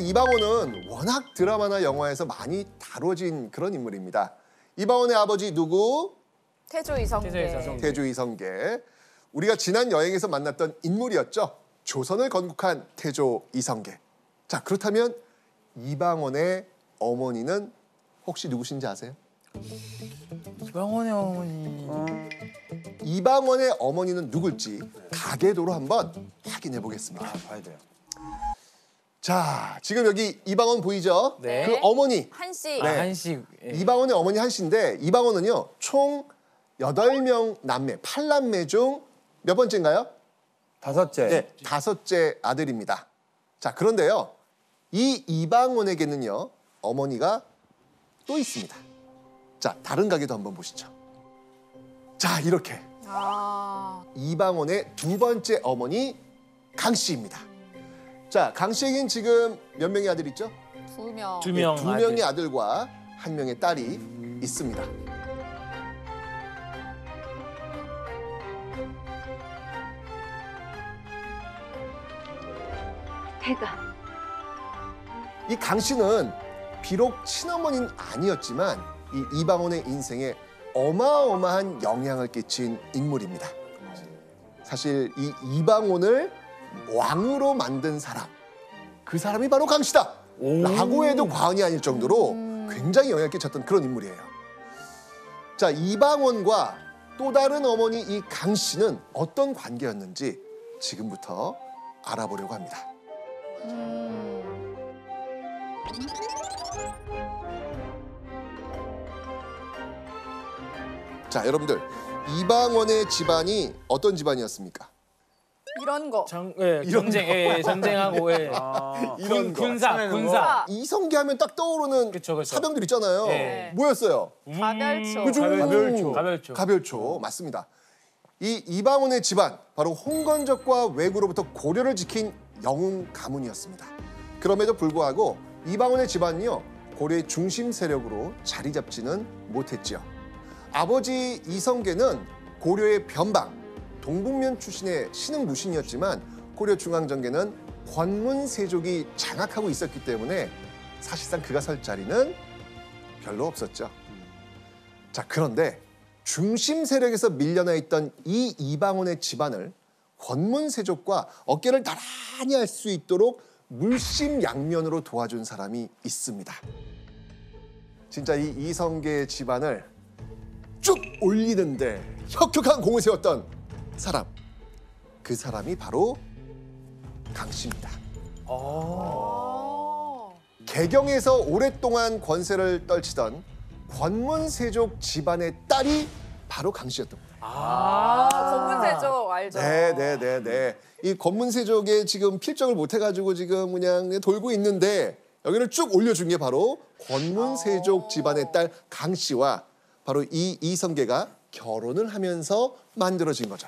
이방원은 워낙 드라마나 영화에서 많이 다뤄진 그런 인물입니다. 이방원의 아버지 누구? 태조 이성계. 태조 이성계. 우리가 지난 여행에서 만났던 인물이었죠. 조선을 건국한 태조 이성계. 자, 그렇다면 이방원의 어머니는 혹시 누구신지 아세요? 이방원의 어머니. 이방원의 어머니는 누굴지 가계도로 한번 확인해 보겠습니다. 봐야 돼요. 자, 지금 여기 이방원 보이죠? 네. 그 어머니. 한씨. 네. 한식. 예. 이방원의 어머니 한씨인데 이방원은요. 총 8명 남매, 8남매 중 몇 번째인가요? 다섯째. 네, 5째 아들입니다. 자, 그런데요. 이 이방원에게는요. 어머니가 또 있습니다. 자, 다른 가게도 한번 보시죠. 자, 이렇게 이방원의 두 번째 어머니 강씨입니다. 자, 강씨에겐 지금 몇 명의 아들 있죠? 2명. 두 명. 두 명의 아들과 한 명의 딸이 있습니다. 태가 이 강씨는 비록 친어머니는 아니었지만 이 이방원의 인생에 어마어마한 영향을 끼친 인물입니다. 사실 이 이방원을 왕으로 만든 사람, 그 사람이 바로 강씨다 라고 해도 과언이 아닐 정도로 굉장히 영향을 끼쳤던 그런 인물이에요. 자, 이방원과 또 다른 어머니 이 강씨는 어떤 관계였는지 지금부터 알아보려고 합니다. 자, 여러분들 이방원의 집안이 어떤 집안이었습니까? 이런 거. 전쟁, 전쟁하고, 이런 거. 군사. 이성계 하면 딱 떠오르는 그쵸. 사병들 있잖아요. 네. 뭐였어요? 가별초. 그죠? 가별초. 맞습니다. 이 이방원의 집안, 바로 홍건적과 왜구로부터 고려를 지킨 영웅 가문이었습니다. 그럼에도 불구하고 이방원의 집안이요, 고려의 중심 세력으로 자리 잡지는 못했지요. 아버지 이성계는 고려의 변방, 동북면 출신의 신흥무신이었지만 고려 중앙정계는 권문세족이 장악하고 있었기 때문에 사실상 그가 설 자리는 별로 없었죠. 자, 그런데 중심 세력에서 밀려나 있던 이 이방원의 집안을 권문세족과 어깨를 나란히 할 수 있도록 물심양면으로 도와준 사람이 있습니다. 진짜 이 이성계의 집안을 쭉 올리는데 혁혁한 공을 세웠던 사람, 그 사람이 바로 강씨입니다. 개경에서 오랫동안 권세를 떨치던 권문세족 집안의 딸이 바로 강씨였던 겁니다. 권문세족 알죠? 네. 이 권문세족에 지금 필적을 못 해가지고 지금 그냥 돌고 있는데 여기를 쭉 올려준 게 바로 권문세족 집안의 딸 강씨와 바로 이 이성계가 결혼을 하면서 만들어진 거죠.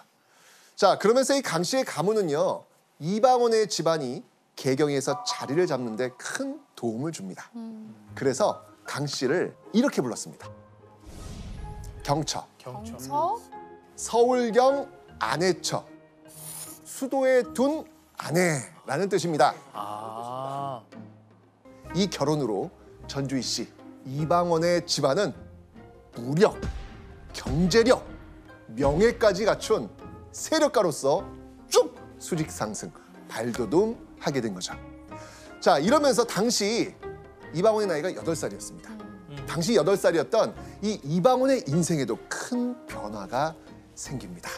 자, 그러면서 이 강씨의 가문은요, 이방원의 집안이 개경에서 자리를 잡는 데 큰 도움을 줍니다. 그래서 강씨를 이렇게 불렀습니다. 경처, 경서? 서울경 아내처, 수도에 둔 아내라는 뜻입니다. 이 결혼으로 전주희 씨, 이방원의 집안은 무력, 경제력, 명예까지 갖춘 세력가로서 쭉 수직 상승, 발돋움하게 된 거죠. 자, 이러면서 당시 이방원의 나이가 8살이었습니다. 당시 8살이었던 이 이방원의 인생에도 큰 변화가 생깁니다.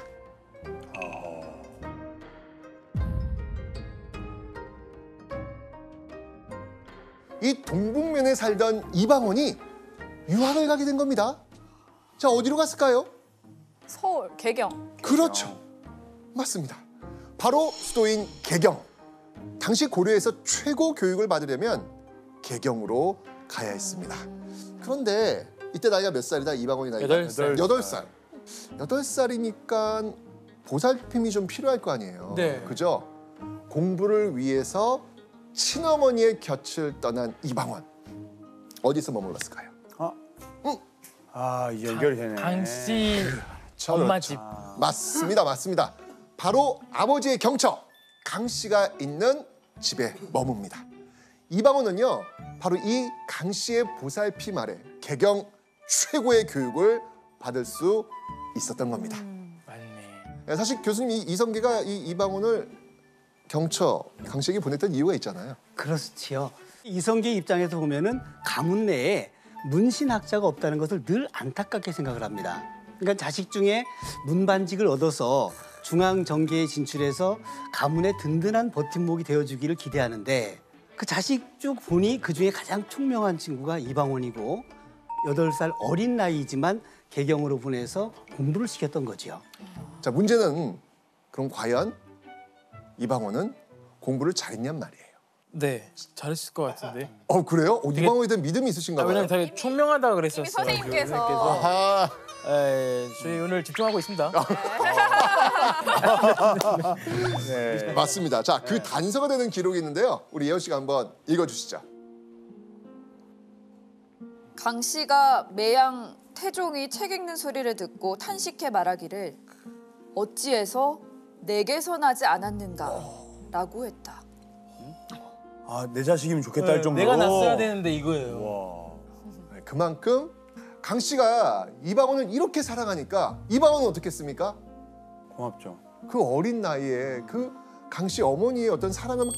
이 동북면에 살던 이방원이 유학을 가게 된 겁니다. 자, 어디로 갔을까요? 서울, 개경. 그렇죠. 맞습니다. 바로 수도인 개경. 당시 고려에서 최고 교육을 받으려면 개경으로 가야 했습니다. 그런데 이때 나이가 몇 살이다? 이방원이 나이가? 8살. 8살. 8살이니까 보살핌이 좀 필요할 거 아니에요. 네. 그죠? 공부를 위해서 친어머니의 곁을 떠난 이방원. 어디서 머물렀을까요? 아, 연결이 되네. 강씨 그렇죠, 엄마 그렇죠. 집. 맞습니다. 바로 아버지의 경처 강씨가 있는 집에 머뭅니다. 이방원은요 바로 이 강 씨의 보살핌 아래 개경 최고의 교육을 받을 수 있었던 겁니다. 맞네. 사실 교수님이 이성계가 이 이방원을 경처 강 씨에게 보냈던 이유가 있잖아요. 그렇지요. 이성계 입장에서 보면은 가문 내에 문신학자가 없다는 것을 늘 안타깝게 생각을 합니다. 그러니까 자식 중에 문반직을 얻어서 중앙 정계에 진출해서 가문의 든든한 버팀목이 되어주기를 기대하는데 그 자식 중 보니 그 중에 가장 총명한 친구가 이방원이고 8살 어린 나이지만 개경으로 보내서 공부를 시켰던 거지요. 자, 문제는 그럼 과연 이방원은 공부를 잘했냔 말이에요. 네, 잘했을 것 같은데. 그래요? 이방원에 대한 믿음이 있으신가 봐요. 왜냐면 되게 총명하다 그랬었어요. 이미 선생님께서. 아하. 저희 오늘 집중하고 있습니다. 네. 맞습니다. 자, 그 단서가 되는 기록이 있는데요. 우리 예원 씨가 한번 읽어주시죠. 강 씨가 매양 태종이 책 읽는 소리를 듣고 탄식해 말하기를 어찌해서 내게서 나지 않았는가라고 했다. 아, 내 자식이면 좋겠다 할 정도로. 내가 났어야 되는데 이거예요. 와. 그만큼 강 씨가 이방원을 이렇게 사랑하니까 이방원은 어떻게 했습니까? 고맙죠. 그 어린 나이에 그 강 씨 어머니의 어떤 사랑을 막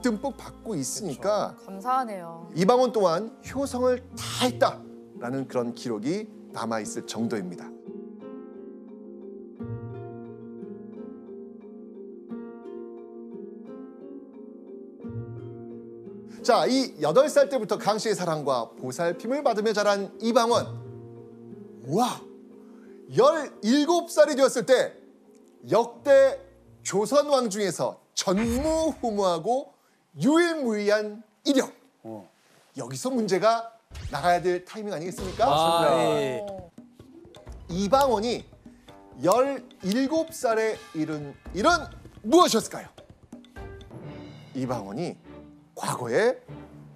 듬뿍 받고 있으니까 감사하네요. 이방원 또한 효성을 다했다라는 그런 기록이 남아있을 정도입니다. 자, 이 8살 때부터 강 씨의 사랑과 보살핌을 받으며 자란 이방원. 와, 17살이 되었을 때 역대 조선 왕 중에서 전무후무하고 유일무이한 이력. 여기서 문제가 나가야 될 타이밍 아니겠습니까? 아, 예. 이방원이 17살에 이른 일은 무엇이었을까요? 이방원이 과거에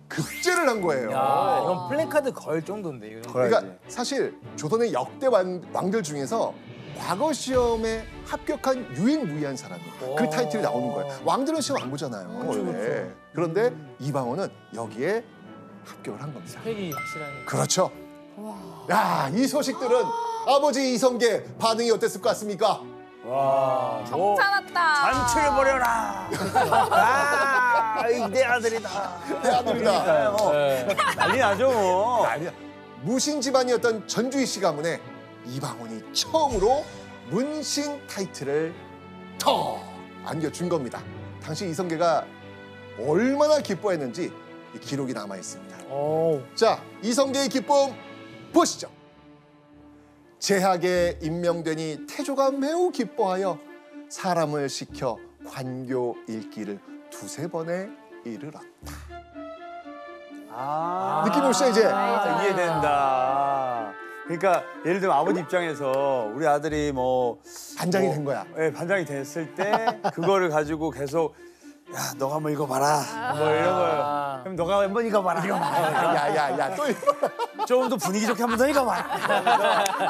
급제를 한 거예요. 야, 이건 플래카드 걸 정도인데. 이건. 그러니까 걸어야지. 사실 조선의 역대 왕들 중에서 과거 시험에 합격한 유일무이한 사람이 그 타이틀이 나오는 거예요. 왕들은 시험 안 보잖아요. 원래. 그런데 이방원은 여기에 합격을 한 겁니다. 스펙이 확실한. 그렇죠. 야, 이 소식들은 아버지 이성계 반응이 어땠을 것 같습니까? 와. 뭐 괜찮았다. 잔치를 벌여라. 아, 내 아들이다. 내 아들이다. 네. 난리 나죠 뭐. 아니야. 무신 집안이었던 전주희 씨 가문에 이방원이 처음으로 문신 타이틀을 턱 안겨준 겁니다. 당시 이성계가 얼마나 기뻐했는지 이 기록이 남아 있습니다. 오. 자, 이성계의 기쁨 보시죠. 제학에 임명되니 태조가 매우 기뻐하여 사람을 시켜 관교 읽기를 2-3번에 이르렀다. 아, 느낌 오시죠, 이제? 이해된다. 그러니까 예를 들면 아버지 입장에서 우리 아들이 뭐 반장이 된 거야. 예, 반장이 됐을 때 그거를 가지고 계속 야, 너가 한번 읽어봐라. 뭐 이런 거. 그럼 너가 한번 읽어봐라. 야야야, 또 좀 더 분위기 좋게 한번 더 읽어봐라.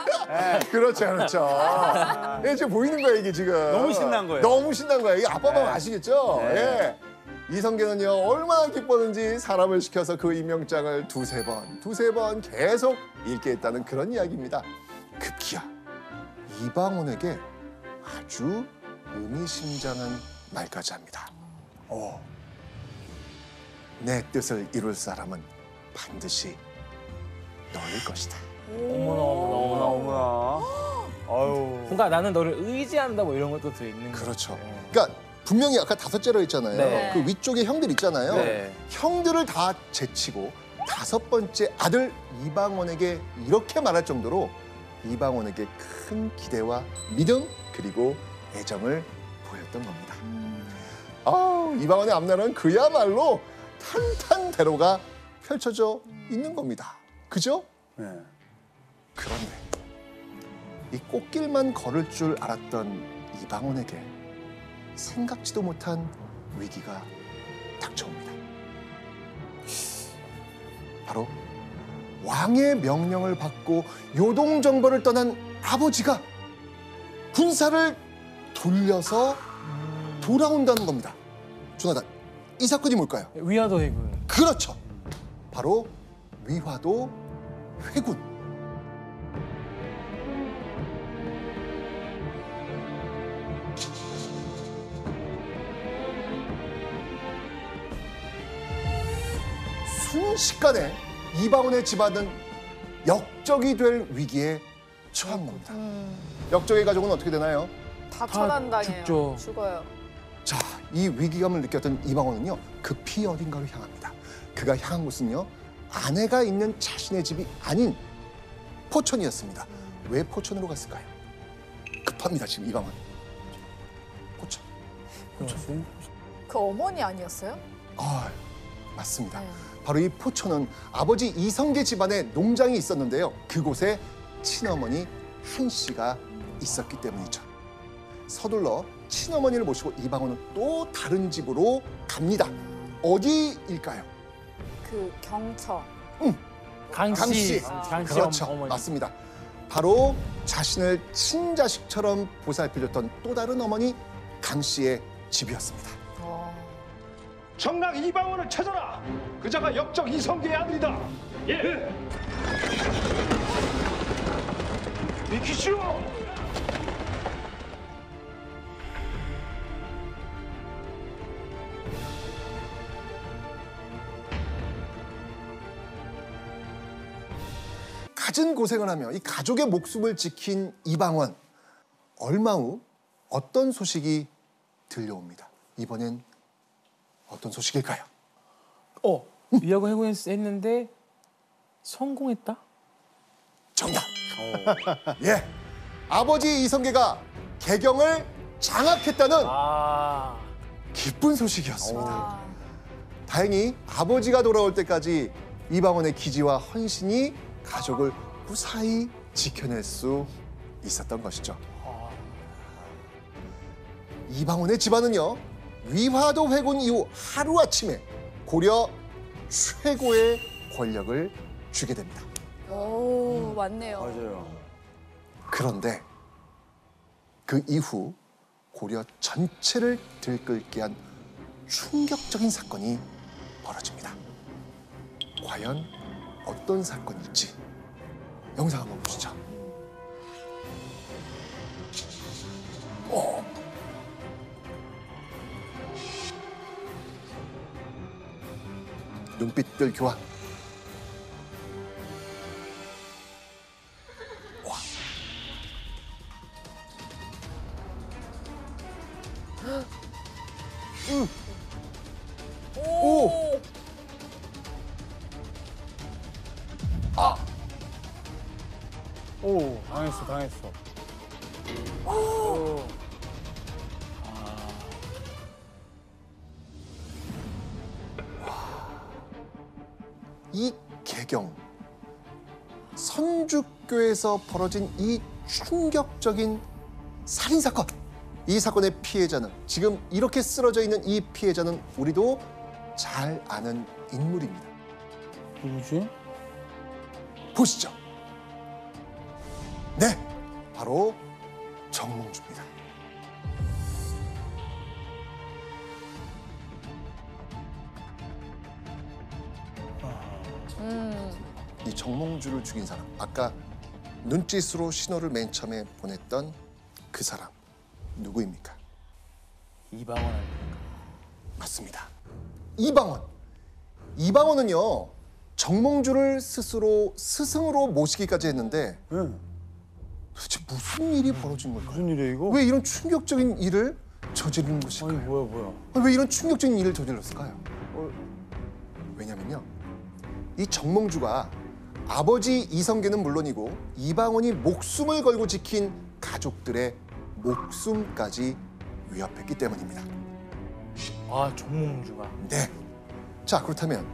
그렇죠, 그렇죠. 예, 지금 보이는 거예요, 이게 지금. 너무 신난 거예요. 너무 신난 거예요. 이게 아빠 마음 아시겠죠? 예. 이성계는요, 얼마나 기뻤는지 사람을 시켜서 그 임명장을 2-3번 계속 읽게 했다는 그런 이야기입니다. 급기야 이방원에게 아주 의미심장한 말까지 합니다. 내 뜻을 이룰 사람은 반드시 너일 것이다. 어머나 어머나 어머나. 아유. 뭔가 나는 너를 의지한다 뭐 이런 것도 들어있는 거. 그렇죠. 그러니까 분명히 아까 5째로 했잖아요. 네. 그 위쪽에 형들 있잖아요. 네. 형들을 다 제치고 5번째 아들 이방원에게 이렇게 말할 정도로 이방원에게 큰 기대와 믿음 그리고 애정을 보였던 겁니다. 이방원의 앞날은 그야말로 탄탄대로가 펼쳐져 있는 겁니다. 그죠? 네. 그런데 이 꽃길만 걸을 줄 알았던 이방원에게 생각지도 못한 위기가 닥쳐옵니다. 바로 왕의 명령을 받고 요동정벌을 떠난 아버지가 군사를 돌려서 돌아온다는 겁니다. 조나단, 이 사건이 뭘까요? 위아더 해군. 그렇죠. 바로 위화도 회군. 순식간에 이방원의 집안은 역적이 될 위기에 처한 겁니다. 역적의 가족은 어떻게 되나요? 다 처단당해요. 죽죠. 죽어요. 자, 이 위기감을 느꼈던 이방원은요, 급히 어딘가로 향합니다. 그가 향한 곳은요, 아내가 있는 자신의 집이 아닌 포천이었습니다. 왜 포천으로 갔을까요? 급합니다, 지금 이방원. 포천. 그 어머니 아니었어요? 아, 맞습니다. 네. 바로 이 포천은 아버지 이성계 집안에 농장이 있었는데요. 그곳에 친어머니 한 씨가 있었기 때문이죠. 서둘러 친어머니를 모시고 이방원은 또 다른 집으로 갑니다. 어디일까요? 그 경청. 강씨. 강씨 그렇죠. 어머니. 맞습니다. 바로 자신을 친자식처럼 보살펴줬던 또 다른 어머니 강씨의 집이었습니다. 정락 이방원을 찾아라. 그자가 역적 이성계의 아들이다. 예. 비키시오. 갖은 고생을 하며 이 가족의 목숨을 지킨 이방원. 얼마 후 어떤 소식이 들려옵니다. 이번엔 어떤 소식일까요? 위하고 회군했는데 성공했다? 정답. 예, 아버지 이성계가 개경을 장악했다는 아. 기쁜 소식이었습니다. 와. 다행히 아버지가 돌아올 때까지 이방원의 기지와 헌신이 가족을 무사히 지켜낼 수 있었던 것이죠. 이방원의 집안은요, 위화도 회군 이후 하루아침에 고려 최고의 권력을 쥐게 됩니다. 오, 맞네요. 맞아요. 그런데 그 이후 고려 전체를 들끓게 한 충격적인 사건이 벌어집니다. 과연 어떤 사건일지 영상 한번 보시죠. 눈빛들 교환. 오! 오, 당했어, 당했어. 이 개경 선주교에서 벌어진 이 충격적인 살인 사건. 이 사건의 피해자는 지금 이렇게 쓰러져 있는 이 피해자는 우리도 잘 아는 인물입니다. 누구지? 보시죠. 네, 바로 정몽주입니다. 이 정몽주를 죽인 사람, 아까 눈짓으로 신호를 맨 처음에 보냈던 그 사람 누구입니까? 이방원 아닙니까? 맞습니다. 이방원. 이방원은요, 정몽주를 스스로 스승으로 모시기까지 했는데 응. 도대체 무슨 일이 벌어진 걸까요? 무슨 일이야 이거? 왜 이런 충격적인 일을 저지르는 아니 것일까요? 뭐야? 왜 이런 충격적인 일을 저질렀을까요? 왜냐면요, 이 정몽주가 아버지 이성계는 물론이고 이방원이 목숨을 걸고 지킨 가족들의 목숨까지 위협했기 때문입니다. 아, 정몽주가. 네. 자, 그렇다면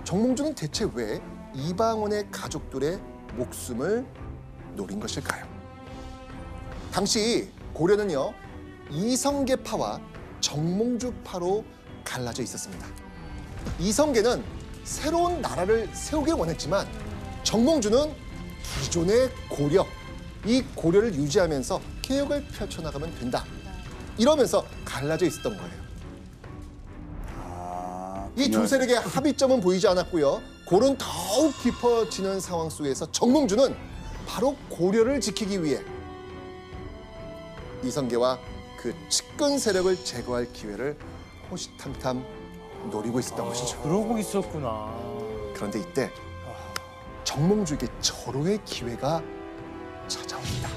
정몽주는 대체 왜 이방원의 가족들의 목숨을 노린 것일까요? 당시 고려는요, 이성계파와 정몽주파로 갈라져 있었습니다. 이성계는 새로운 나라를 세우길 원했지만 정몽주는 기존의 고려, 이 고려를 유지하면서 개혁을 펼쳐나가면 된다. 이러면서 갈라져 있었던 거예요. 이 두 세력의 합의점은 보이지 않았고요. 골은 더욱 깊어지는 상황 속에서 정몽주는 바로 고려를 지키기 위해 이성계와 그 측근 세력을 제거할 기회를 호시탐탐 노리고 있었던 것이죠. 그러고 있었구나. 그런데 이때 정몽주에게 절호의 기회가 찾아옵니다.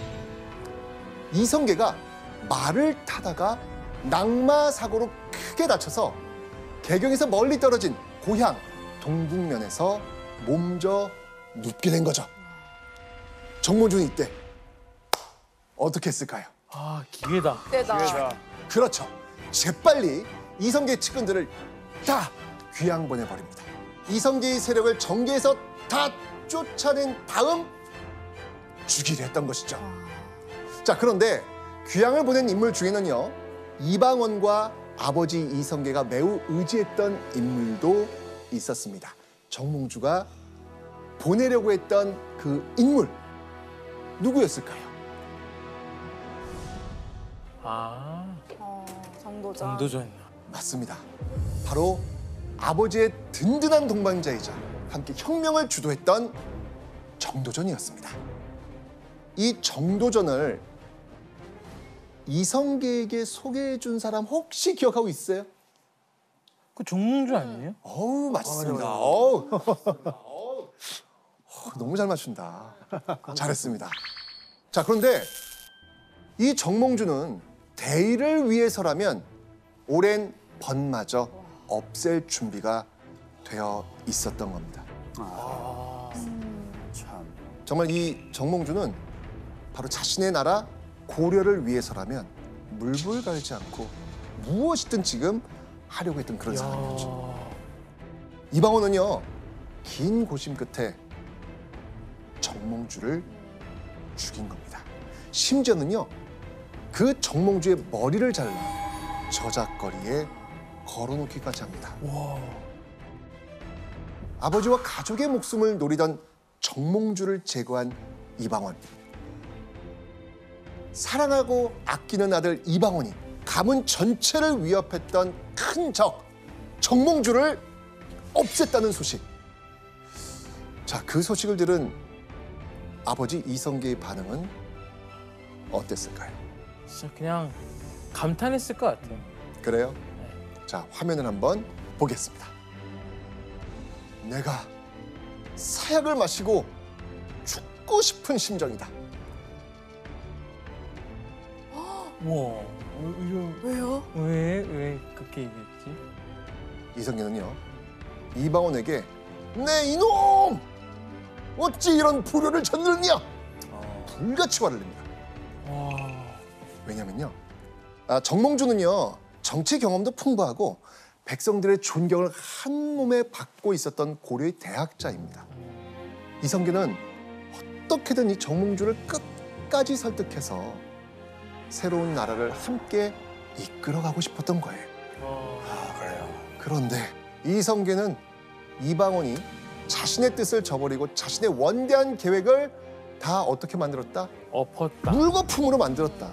이성계가 말을 타다가 낙마 사고로 크게 다쳐서 개경에서 멀리 떨어진 고향 동북면에서 몸져 눕게 된 거죠. 정몽주는 이때 어떻게 했을까요? 아, 기회다. 때다. 그렇죠. 재빨리 이성계의 측근들을 다 귀양 보내버립니다. 이성계의 세력을 정계에서 다 쫓아낸 다음 죽이려 했던 것이죠. 자, 그런데 귀양을 보낸 인물 중에는요, 이방원과 아버지 이성계가 매우 의지했던 인물도 있었습니다. 정몽주가 보내려고 했던 그 인물, 누구였을까요? 아, 정도전. 정도전. 맞습니다. 바로 아버지의 든든한 동반자이자 함께 혁명을 주도했던 정도전이었습니다. 이 정도전을 이성계에게 소개해 준 사람 혹시 기억하고 있어요? 그 정몽주 아니에요? 어우, 맞습니다. 어우. 너무 잘 맞춘다. 잘했습니다. 자, 그런데 이 정몽주는 대의를 위해서라면 오랜 번마저 없앨 준비가 되어 있었던 겁니다. 참. 정말 이 정몽주는 바로 자신의 나라 고려를 위해서라면 물불 갈지 않고 무엇이든 지금 하려고 했던 그런 사람이었죠. 이방원은요, 긴 고심 끝에 정몽주를 죽인 겁니다. 심지어는요, 그 정몽주의 머리를 잘라 저작거리에 걸어놓기까지 합니다. 아버지와 가족의 목숨을 노리던 정몽주를 제거한 이방원. 사랑하고 아끼는 아들 이방원이 가문 전체를 위협했던 큰 적, 정몽주를 없앴다는 소식. 자, 그 소식을 들은 아버지 이성계의 반응은 어땠을까요? 진짜 그냥 감탄했을 것 같아요. 그래요? 자, 화면을 한번 보겠습니다. 내가 사약을 마시고 죽고 싶은 심정이다. 우와, 왜요? 왜 그렇게 얘기했지? 이성계는요, 이방원에게 내 이놈! 어찌 이런 불효를 저지르냐? 불같이 화를 냅니다. 와, 왜냐면요, 정몽주는요, 정치 경험도 풍부하고 백성들의 존경을 한 몸에 받고 있었던 고려의 대학자입니다. 이성계는 어떻게든 이 정몽주를 끝까지 설득해서 새로운 나라를 함께 이끌어가고 싶었던 거예요. 그래요. 그런데 이성계는 이방원이 자신의 뜻을 저버리고 자신의 원대한 계획을 다 어떻게 만들었다? 엎었다. 물거품으로 만들었다.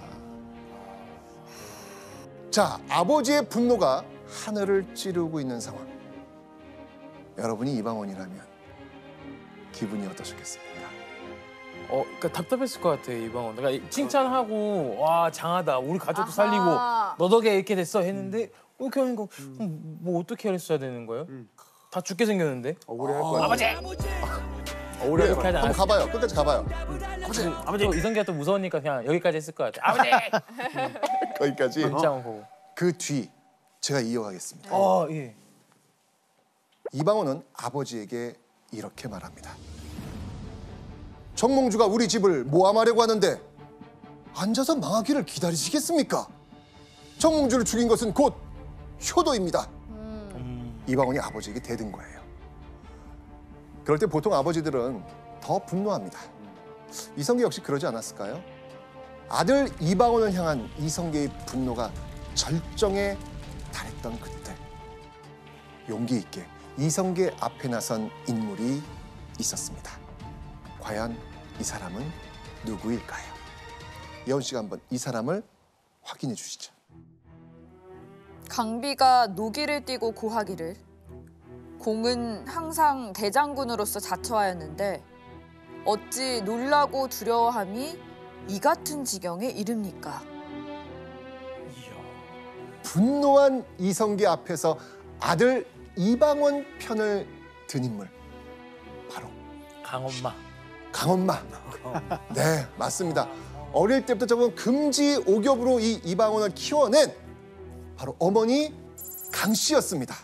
자, 아버지의 분노가 하늘을 찌르고 있는 상황. 여러분이 이방원이라면 기분이 어떠셨겠습니까? 그러니까 답답했을 것 같아 이방원. 그러니까 칭찬하고 와 장하다. 우리 가족도 살리고 아하. 너 덕에 이렇게 됐어 했는데 이렇게 하는 거 뭐 어떻게 했어야 되는 거예요? 다 죽게 생겼는데. 억울해 할 거야. 아버지. 그래, 이렇게 하지 한번 않았어. 가봐요. 끝까지 가봐요. 아버지. 이성계가 또 무서우니까 그냥 여기까지 했을 것 같아. 아버지. 거기까지. 문자만 보고. 그 뒤 제가 이어가겠습니다. 예. 이방원은 아버지에게 이렇게 말합니다. 정몽주가 우리 집을 모함하려고 하는데 앉아서 망하기를 기다리시겠습니까? 정몽주를 죽인 것은 곧 효도입니다. 이방원이 아버지에게 대든 거예요. 그럴 때 보통 아버지들은 더 분노합니다. 이성계 역시 그러지 않았을까요? 아들 이방원을 향한 이성계의 분노가 절정에 달했던 그때 용기 있게 이성계 앞에 나선 인물이 있었습니다. 과연 이 사람은 누구일까요? 예원 씨가 한번 이 사람을 확인해 주시죠. 강비가 노기를 띠고 구하기를 공은 항상 대장군으로서 자처하였는데 어찌 놀라고 두려워함이 이 같은 지경에 이릅니까? 분노한 이성계 앞에서 아들 이방원 편을 든 인물 바로 강엄마. 강엄마. 네, 맞습니다. 어릴 때부터 저건 금지 오겹으로 이 이방원을 키워낸 바로 어머니 강 씨였습니다.